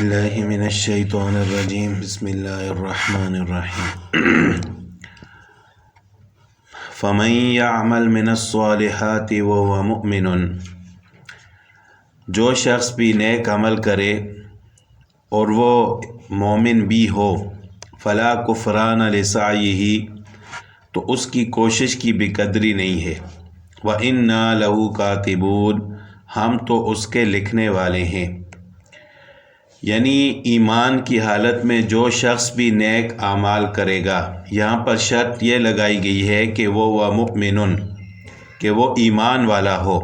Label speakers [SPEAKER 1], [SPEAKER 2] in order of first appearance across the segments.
[SPEAKER 1] باللہ من الشیطان الرجیم بسم اللہ الرحمن الرحیم فمن یعمل من الصالحات وهو مؤمن، جو شخص بھی نیک عمل کرے اور وہ مومن بھی ہو، فلا کفران لسعیہ، تو اس کی کوشش کی بے قدری نہیں ہے، وَإِنَّا لَهُ كَاتِبُونَ، ہم تو اس کے لکھنے والے ہیں۔ یعنی ایمان کی حالت میں جو شخص بھی نیک اعمال کرے گا، یہاں پر شرط یہ لگائی گئی ہے کہ وہ مؤمن، کہ وہ ایمان والا ہو۔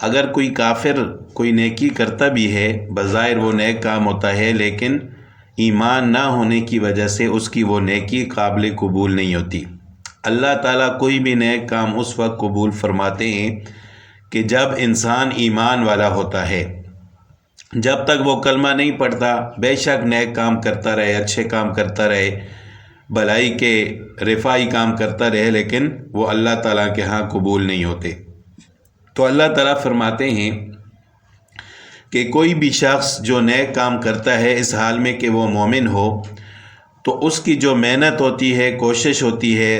[SPEAKER 1] اگر کوئی کافر کوئی نیکی کرتا بھی ہے، بظاہر وہ نیک کام ہوتا ہے، لیکن ایمان نہ ہونے کی وجہ سے اس کی وہ نیکی قابل قبول نہیں ہوتی۔ اللہ تعالیٰ کوئی بھی نیک کام اس وقت قبول فرماتے ہیں کہ جب انسان ایمان والا ہوتا ہے۔ جب تک وہ کلمہ نہیں پڑھتا، بے شک نیک کام کرتا رہے، اچھے کام کرتا رہے، بھلائی کے رفائی کام کرتا رہے، لیکن وہ اللہ تعالیٰ کے ہاں قبول نہیں ہوتے۔ تو اللہ تعالیٰ فرماتے ہیں کہ کوئی بھی شخص جو نیک کام کرتا ہے اس حال میں کہ وہ مومن ہو، تو اس کی جو محنت ہوتی ہے، کوشش ہوتی ہے،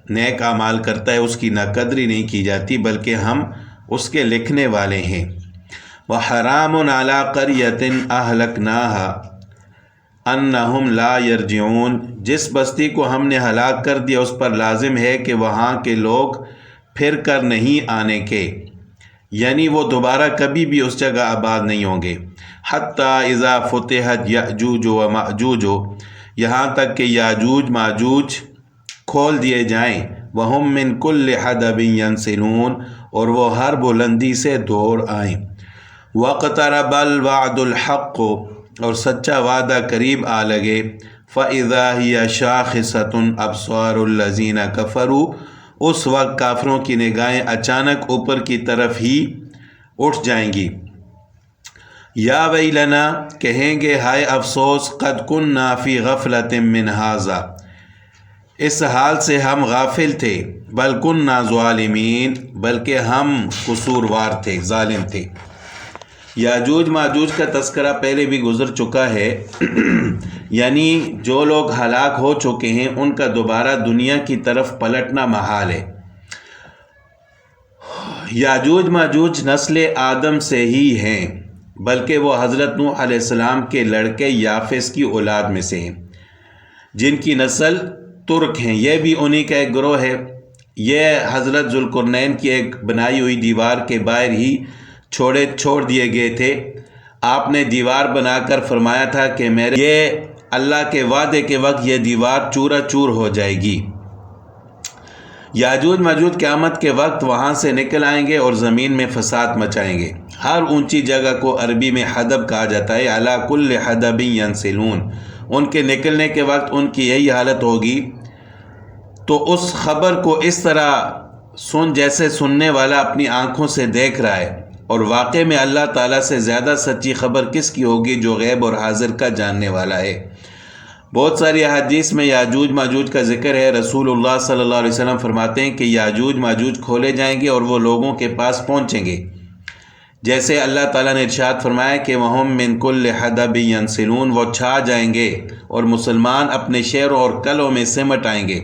[SPEAKER 1] نیک اعمال کرتا ہے، اس کی نہ قدری نہیں کی جاتی، بلکہ ہم اس کے لکھنے والے ہیں۔ وَحَرَامٌ عَلَىٰ قَرْيَةٍ أَهْلَكْنَاهَا أَنَّهُمْ لَا يَرْجِعُونَ، جس بستی کو ہم نے ہلاک کر دیا اس پر لازم ہے کہ وہاں کے لوگ پھر کر نہیں آنے کے، یعنی وہ دوبارہ کبھی بھی اس جگہ آباد نہیں ہوں گے۔ حَتَّىٰ إِذَا فُتِحَتْ یأجوج ومأجوج، یہاں تک کہ یاجوج ماجوج کھول دیے جائیں، وَهُم مِّن كُلِّ حَدَبٍ يَنسِلُونَ، اور وہ ہر بلندی سے دوڑ آئیں۔ وَاقْتَرَبَ الْوَعْدُ الْحَقُّ، اور سچا وعدہ قریب آ لگے۔ فَإِذَا هِيَ شَاخِصَةٌ أَبْصَارُ الَّذِينَ كَفَرُوا، اس وقت کافروں کی نگاہیں اچانک اوپر کی طرف ہی اٹھ جائیں گی۔ یا ویلنا، کہیں گے ہائے افسوس، قد كُنَّا فِي غَفْلَةٍ مِّنْ هَٰذَا، اس حال سے ہم غافل تھے، بل كُنَّا ظالمین، بلکہ ہم قصوروار تھے، ظالم تھے۔ یاجوج ماجوج کا تذکرہ پہلے بھی گزر چکا ہے، یعنی جو لوگ ہلاک ہو چکے ہیں ان کا دوبارہ دنیا کی طرف پلٹنا محال ہے۔ یاجوج ماجوج نسل آدم سے ہی ہیں، بلکہ وہ حضرت نوح علیہ السلام کے لڑکے یافس کی اولاد میں سے ہیں، جن کی نسل ترک ہیں۔ یہ بھی انہی کا ایک گروہ ہے۔ یہ حضرت ذوالقرنین کی ایک بنائی ہوئی دیوار کے باہر ہی چھوڑ دیے گئے تھے۔ آپ نے دیوار بنا کر فرمایا تھا کہ یہ اللہ کے وعدے کے وقت یہ دیوار چورا چور ہو جائے گی۔ یاجوج ماجوج قیامت کے وقت وہاں سے نکل آئیں گے اور زمین میں فساد مچائیں گے۔ ہر اونچی جگہ کو عربی میں حدب کہا جاتا ہے، علی کل حدب ینسلون، ان کے نکلنے کے وقت ان کی یہی حالت ہوگی۔ تو اس خبر کو اس طرح جیسے سننے والا اپنی آنکھوں سے دیکھ رہا ہے، اور واقع میں اللہ تعالیٰ سے زیادہ سچی خبر کس کی ہوگی جو غیب اور حاضر کا جاننے والا ہے۔ بہت ساری احادیث میں یاجوج ماجوج کا ذکر ہے۔ رسول اللہ صلی اللہ علیہ وسلم فرماتے ہیں کہ یاجوج ماجوج کھولے جائیں گے اور وہ لوگوں کے پاس پہنچیں گے، جیسے اللہ تعالیٰ نے ارشاد فرمایا کہ وَهُم مِّن كُلِّ حَدَبٍ يَنسِلُونَ، وہ چھا جائیں گے اور مسلمان اپنے شہروں اور قلعوں میں سمٹ آئیں گے،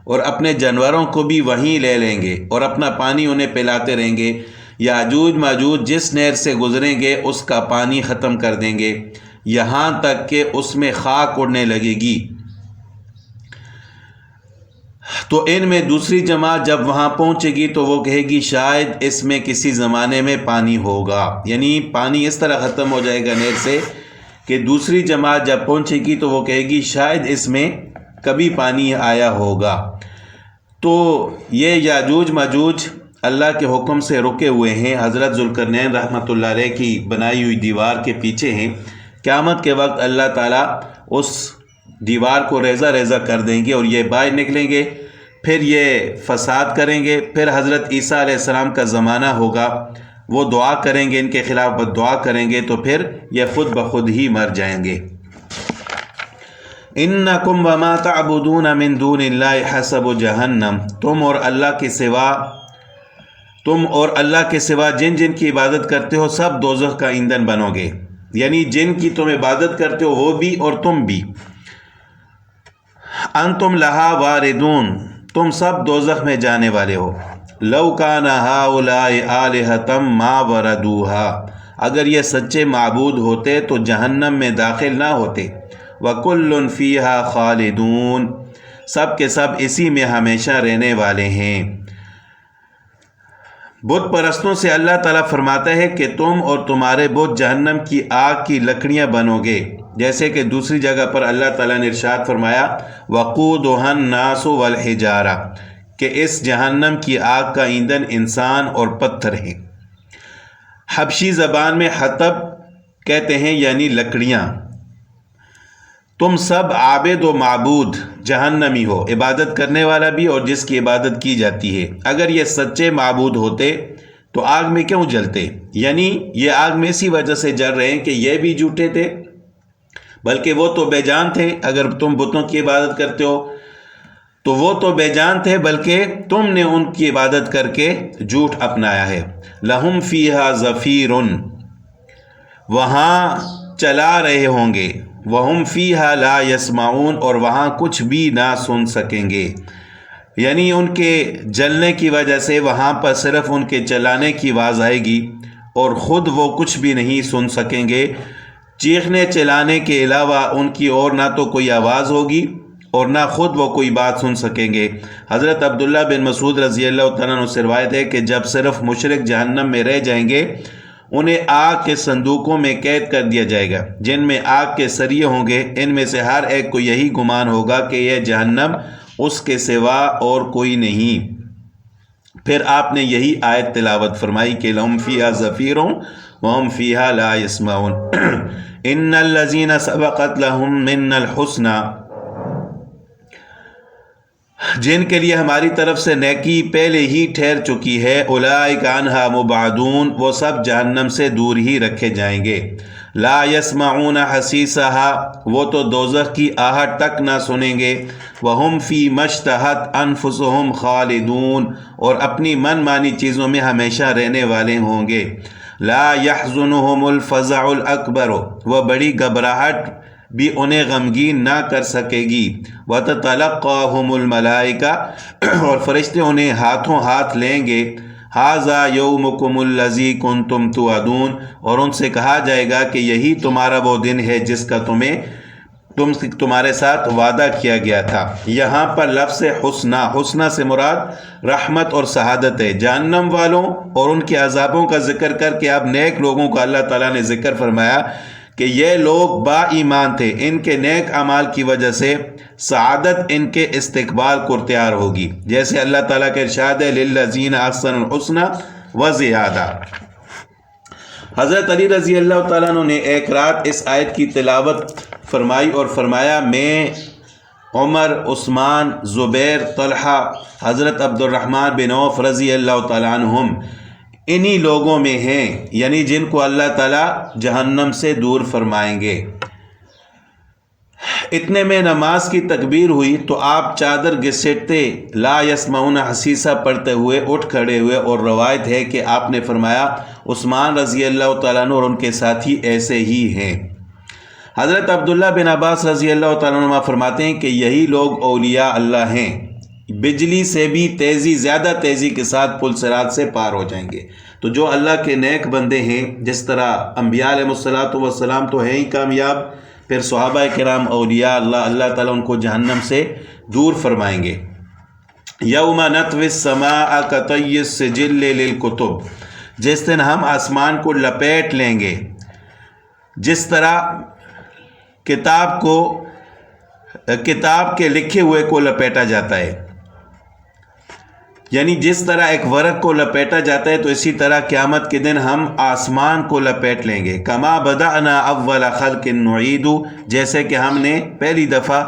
[SPEAKER 1] اور اپنے جانوروں کو بھی وہیں لے لیں گے، اور اپنا پانی انہیں پلاتے رہیں گے۔ یاجوج ماجوج جس نہر سے گزریں گے اس کا پانی ختم کر دیں گے، یہاں تک کہ اس میں خاک اڑنے لگے گی۔ تو ان میں دوسری جماعت جب وہاں پہنچے گی تو وہ کہے گی شاید اس میں کسی زمانے میں پانی ہوگا، یعنی پانی اس طرح ختم ہو جائے گا نہر سے کہ دوسری جماعت جب پہنچے گی تو وہ کہے گی شاید اس میں کبھی پانی آیا ہوگا۔ تو یہ یاجوج ماجوج اللہ کے حکم سے رکے ہوئے ہیں، حضرت ذوالقرنین رحمۃ اللہ علیہ کی بنائی ہوئی دیوار کے پیچھے ہیں۔ قیامت کے وقت اللہ تعالیٰ اس دیوار کو ریزہ ریزہ کر دیں گے اور یہ باہر نکلیں گے، پھر یہ فساد کریں گے۔ پھر حضرت عیسیٰ علیہ السلام کا زمانہ ہوگا، وہ دعا کریں گے، ان کے خلاف بد دعا کریں گے، تو پھر یہ خود بخود ہی مر جائیں گے۔ انکم وما تعبدون من دون اللہ حسب جہنم، تم اور اللہ کے سوا جن جن کی عبادت کرتے ہو سب دوزخ کا ایندھن بنو گے۔ یعنی جن کی تم عبادت کرتے ہو وہ بھی اور تم بھی. انتم لہا واردون، تم سب دوزخ میں جانے والے ہو. لو کان ہؤلاء آلہۃ ما وردوہا، اگر یہ سچے معبود ہوتے تو جہنم میں داخل نہ ہوتے. وکل فیہا خالدون، سب کے سب اسی میں ہمیشہ رہنے والے ہیں. بت پرستوں سے اللہ تعالیٰ فرماتا ہے کہ تم اور تمہارے بت جہنم کی آگ کی لکڑیاں بنو گے، جیسے کہ دوسری جگہ پر اللہ تعالیٰ نے ارشاد فرمایا وقودھا الناس والحجارہ، کہ اس جہنم کی آگ کا ایندھن انسان اور پتھر ہیں. حبشی زبان میں حطب کہتے ہیں یعنی لکڑیاں. تم سب عابد و معبود جہنمی ہو، عبادت کرنے والا بھی اور جس کی عبادت کی جاتی ہے. اگر یہ سچے معبود ہوتے تو آگ میں کیوں جلتے؟ یعنی یہ آگ میں اسی وجہ سے جل رہے ہیں کہ یہ بھی جھوٹے تھے، بلکہ وہ تو بے جان تھے. اگر تم بتوں کی عبادت کرتے ہو تو وہ تو بے جان تھے، بلکہ تم نے ان کی عبادت کر کے جھوٹ اپنایا ہے. لہم فیہا زفیر، وہاں چلا رہے ہوں گے. وہم فیہا لا یسمعون، اور وہاں کچھ بھی نہ سن سکیں گے. یعنی ان کے جلنے کی وجہ سے وہاں پر صرف ان کے چلانے کی آواز آئے گی اور خود وہ کچھ بھی نہیں سن سکیں گے. چیخنے چلانے کے علاوہ ان کی اور نہ تو کوئی آواز ہوگی اور نہ خود وہ کوئی بات سن سکیں گے. حضرت عبداللہ بن مسعود رضی اللہ تعالیٰ عنہ سے روایت ہے کہ جب صرف مشرک جہنم میں رہ جائیں گے، انہیں آگ کے صندوقوں میں قید کر دیا جائے گا جن میں آگ کے سریے ہوں گے. ان میں سے ہر ایک کو یہی گمان ہوگا کہ یہ جہنم اس کے سوا اور کوئی نہیں. پھر آپ نے یہی آیت تلاوت فرمائی کہ لہم فیہا زفیر وہم فیہا لا یسمعون. ان الذین سبقت لہم منا الحسنی، جن کے لیے ہماری طرف سے نیکی پہلے ہی ٹھہر چکی ہے، اولئک عنہا مبعدون، وہ سب جہنم سے دور ہی رکھے جائیں گے. لا یسمعون حسیسہا، وہ تو دوزخ کی آہٹ تک نہ سنیں گے. وہم فی ما اشتہت انفسہم خالدون، اور اپنی من مانی چیزوں میں ہمیشہ رہنے والے ہوں گے. لا یحزنہم الفزع الاکبر، وہ بڑی گھبراہٹ بھی انہیں غمگین نہ کر سکے گی. وَتَتَلَقَّاهُمُ الْمَلَائِكَةُ، اور فرشتے انہیں ہاتھوں ہاتھ لیں گے. هَذَا يَوْمُكُمُ الَّذِي كُنْتُمْ تُوعَدُونَ، اور ان سے کہا جائے گا کہ یہی تمہارا وہ دن ہے جس کا تمہارے ساتھ وعدہ کیا گیا تھا. یہاں پر لفظ حسنہ سے مراد رحمت اور سعادت ہے. جہنم والوں اور ان کے عذابوں کا ذکر کر کے اب نیک لوگوں کا اللہ تعالیٰ نے ذکر فرمایا کہ یہ لوگ با ایمان تھے، ان کے نیک اعمال کی وجہ سے سعادت ان کے استقبال کو تیار ہوگی. جیسے اللہ تعالیٰ کا ارشاد ہے للذین احسنوا الحسنی وزیادہ. حضرت علی رضی اللہ تعالیٰ عنہ نے ایک رات اس آیت کی تلاوت فرمائی اور فرمایا میں عمر، عثمان، زبیر، طلحہ، حضرت عبد الرحمن بن عوف رضی اللہ تعالیٰ عنہم انہی لوگوں میں ہیں، یعنی جن کو اللہ تعالیٰ جہنم سے دور فرمائیں گے. اتنے میں نماز کی تکبیر ہوئی تو آپ چادر گھسیٹتے لا یسمعون حسیسہ پڑھتے ہوئے اٹھ کھڑے ہوئے، اور روایت ہے کہ آپ نے فرمایا عثمان رضی اللہ تعالیٰ عنہ اور ان کے ساتھی ایسے ہی ہیں. حضرت عبداللہ بن عباس رضی اللہ تعالیٰ عنہ فرماتے ہیں کہ یہی لوگ اولیاء اللہ ہیں، بجلی سے بھی زیادہ تیزی کے ساتھ پل صراط سے پار ہو جائیں گے. تو جو اللہ کے نیک بندے ہیں، جس طرح انبیاء علیہ السلام تو ہیں ہی کامیاب، پھر صحابہ کرام اولیاء اللہ تعالیٰ ان کو جہنم سے دور فرمائیں گے. یوم نطوی السماء کطی السجل للکتب، جس دن ہم آسمان کو لپیٹ لیں گے جس طرح کتاب کے لکھے ہوئے کو لپیٹا جاتا ہے. یعنی جس طرح ایک ورق کو لپیٹا جاتا ہے تو اسی طرح قیامت کے دن ہم آسمان کو لپیٹ لیں گے. کما بدأنا اول خلق نعید، جیسے کہ ہم نے پہلی دفعہ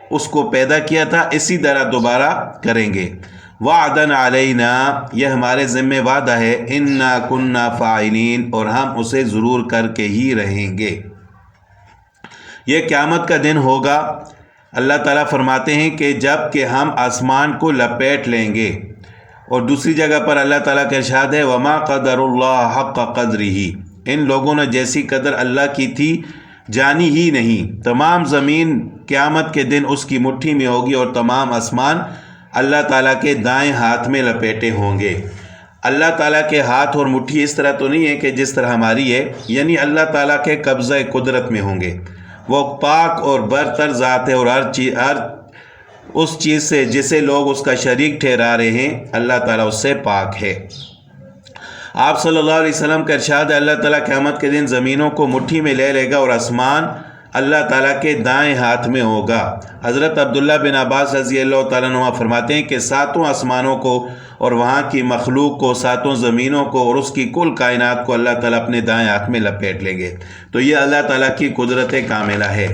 [SPEAKER 1] اس کو پیدا کیا تھا اسی طرح دوبارہ کریں گے. وعدن علینا، یہ ہمارے ذمہ وعدہ ہے. انا کننا فاعلین، اور ہم اسے ضرور کر کے ہی رہیں گے. یہ قیامت کا دن ہوگا. اللہ تعالیٰ فرماتے ہیں کہ جب کہ ہم آسمان کو لپیٹ لیں گے. اور دوسری جگہ پر اللہ تعالیٰ کا ارشاد ہے وما قدر اللہ حق قدرہ، ان لوگوں نے جیسی قدر اللہ کی تھی جانی ہی نہیں۔ تمام زمین قیامت کے دن اس کی مٹھی میں ہوگی اور تمام آسمان اللہ تعالیٰ کے دائیں ہاتھ میں لپیٹے ہوں گے۔ اللہ تعالیٰ کے ہاتھ اور مٹھی اس طرح تو نہیں ہے کہ جس طرح ہماری ہے، یعنی اللہ تعالیٰ کے قبضہ قدرت میں ہوں گے۔ وہ پاک اور برتر ذات ہے اور ہر اس چیز سے جسے لوگ اس کا شریک ٹھہرا رہے ہیں اللہ تعالیٰ اس سے پاک ہے۔ آپ صلی اللہ علیہ وسلم کا ارشاد ہے اللہ تعالیٰ قیامت کے دن زمینوں کو مٹھی میں لے لے گا اور آسمان اللہ تعالیٰ کے دائیں ہاتھ میں ہوگا۔ حضرت عبداللہ بن عباس رضی اللہ تعالیٰ عنہ فرماتے ہیں کہ ساتوں آسمانوں کو اور وہاں کی مخلوق کو، ساتوں زمینوں کو اور اس کی کل کائنات کو اللہ تعالیٰ اپنے دائیں ہاتھ میں لپیٹ لیں گے۔ تو یہ اللہ تعالیٰ کی قدرت کاملہ ہے۔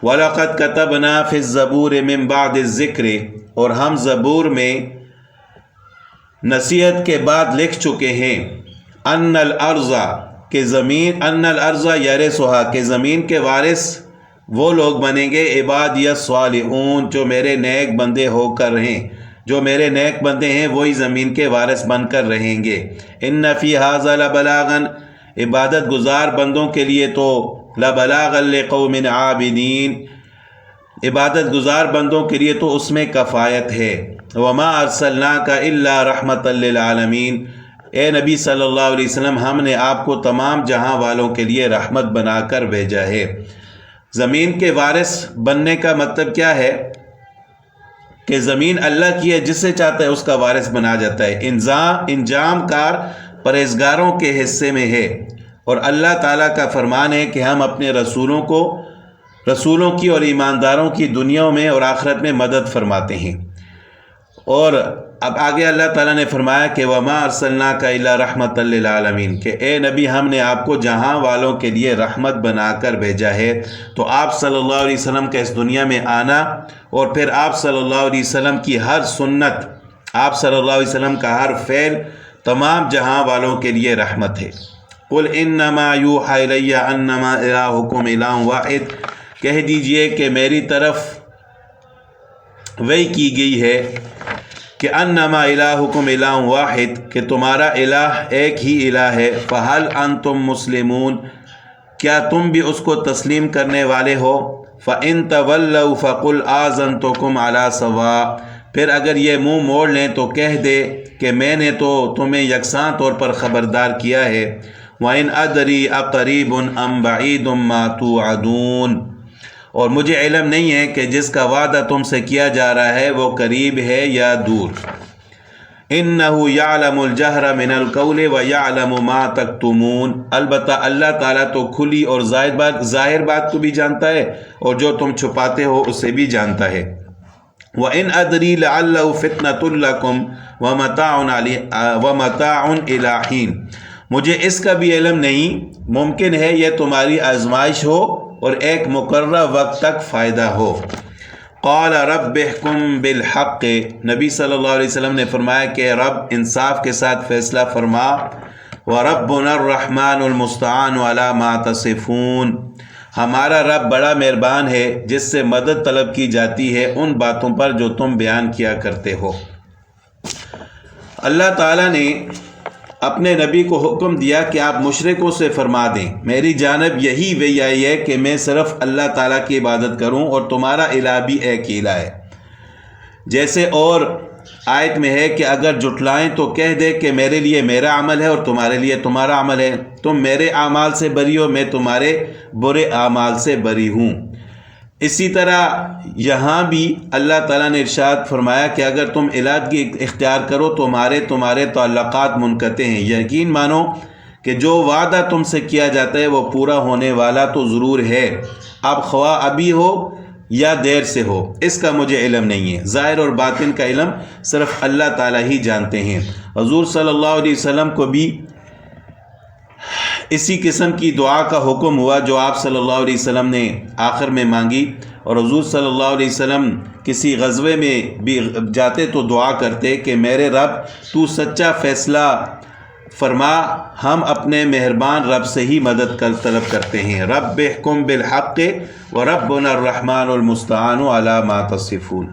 [SPEAKER 1] وَلَقَدْ كَتَبْنَا فِي الزَّبُورِ مِن بَعْدِ الذِّكْرِ، اور ہم زبور میں نصیحت کے بعد لکھ چکے ہیں، ان الارض کہ زمین، ان الارض یرثھا کہ زمین کے وارث وہ لوگ بنیں گے، عبادی الصالحون جو میرے نیک بندے ہو کر رہیں، جو میرے نیک بندے ہیں وہی زمین کے وارث بن کر رہیں گے۔ ان فی ھذا لبلاغا، عبادت گزار بندوں کے لیے تو لبلاغا لقوم عابدین، عبادت گزار بندوں کے لیے تو اس میں کفایت ہے۔ وما ارسلناک الا رحمۃ للعالمین، اے نبی صلی اللہ علیہ وسلم ہم نے آپ کو تمام جہاں والوں کے لیے رحمت بنا کر بھیجا ہے۔ زمین کے وارث بننے کا مطلب کیا ہے کہ زمین اللہ کی ہے، جس سے چاہتا ہے اس کا وارث بنا جاتا ہے۔ انجام کار پرہیزگاروں کے حصے میں ہے، اور اللہ تعالیٰ کا فرمان ہے کہ ہم اپنے رسولوں کی اور ایمانداروں کی دنیا میں اور آخرت میں مدد فرماتے ہیں۔ اور اب آگے اللہ تعالیٰ نے فرمایا کہ وما ارسلناک الا رحمۃ للعالمین، کہ اے نبی ہم نے آپ کو جہاں والوں کے لیے رحمت بنا کر بھیجا ہے۔ تو آپ صلی اللہ علیہ وسلم کا اس دنیا میں آنا اور پھر آپ صلی اللہ علیہ وسلم کی ہر سنت، آپ صلی اللہ علیہ وسلم کا ہر فعل تمام جہاں والوں کے لیے رحمت ہے۔ قل انما یوحی الی انما الہکم الہ واحد، کہہ دیجئے کہ میری طرف وحی کی گئی ہے کہ انما الہکم الہ واحد، کہ تمہارا الہ ایک ہی الہ ہے۔ فہل انتم مسلمون، کیا تم بھی اس کو تسلیم کرنے والے ہو؟ فإن تولوا فقل آذنتکم علی سواء، پھر اگر یہ منہ موڑ لیں تو کہہ دے کہ میں نے تو تمہیں یکساں طور پر خبردار کیا ہے۔ وإن ادری اقریب ام بعید ما توعدون، اور مجھے علم نہیں ہے کہ جس کا وعدہ تم سے کیا جا رہا ہے وہ قریب ہے یا دور۔ اِنَّهُ يَعْلَمُ الْجَهْرَ مِنَ الْقَوْلِ وَيَعْلَمُ مَا تَكْتُمُونَ، البتہ اللہ تعالیٰ تو کھلی اور ظاہر بات کو بھی جانتا ہے اور جو تم چھپاتے ہو اسے بھی جانتا ہے۔ وَإِنْ أَدْرِي لَعَلَّهُ فِتْنَةٌ لَكُمْ وَمَتَاعٌ إِلَىٰ حِينٍ، مجھے اس کا بھی علم نہیں، ممکن ہے یہ تمہاری آزمائش ہو اور ایک مقررہ وقت تک فائدہ ہو۔ قال رب احکم بالحق، نبی صلی اللہ علیہ وسلم نے فرمایا کہ رب انصاف کے ساتھ فیصلہ فرما۔ وربنا الرحمن المستعان علی ما تصفون، ہمارا رب بڑا مہربان ہے جس سے مدد طلب کی جاتی ہے ان باتوں پر جو تم بیان کیا کرتے ہو۔ اللہ تعالیٰ نے اپنے نبی کو حکم دیا کہ آپ مشرکوں سے فرما دیں میری جانب یہی وحی آئی ہے کہ میں صرف اللہ تعالیٰ کی عبادت کروں اور تمہارا الہ بھی ایک الہ ہے۔ جیسے اور آیت میں ہے کہ اگر جھٹلائیں تو کہہ دے کہ میرے لیے میرا عمل ہے اور تمہارے لیے تمہارا عمل ہے، تم میرے اعمال سے بری ہو، میں تمہارے برے اعمال سے بری ہوں۔ اسی طرح یہاں بھی اللہ تعالیٰ نے ارشاد فرمایا کہ اگر تم علیحدگی اختیار کرو تو تمہارے تعلقات منقطع ہیں، یقین مانو کہ جو وعدہ تم سے کیا جاتا ہے وہ پورا ہونے والا تو ضرور ہے، اب خواہ ابھی ہو یا دیر سے ہو، اس کا مجھے علم نہیں ہے۔ ظاہر اور باطن کا علم صرف اللہ تعالیٰ ہی جانتے ہیں۔ حضور صلی اللہ علیہ وسلم کو بھی اسی قسم کی دعا کا حکم ہوا جو آپ صلی اللہ علیہ وسلم نے آخر میں مانگی، اور حضور صلی اللہ علیہ وسلم کسی غزوے میں بھی جاتے تو دعا کرتے کہ میرے رب تو سچا فیصلہ فرما، ہم اپنے مہربان رب سے ہی مدد طلب کرتے ہیں۔ رب احکم بالحق وربنا الرحمن المستعان علی ما تصفون۔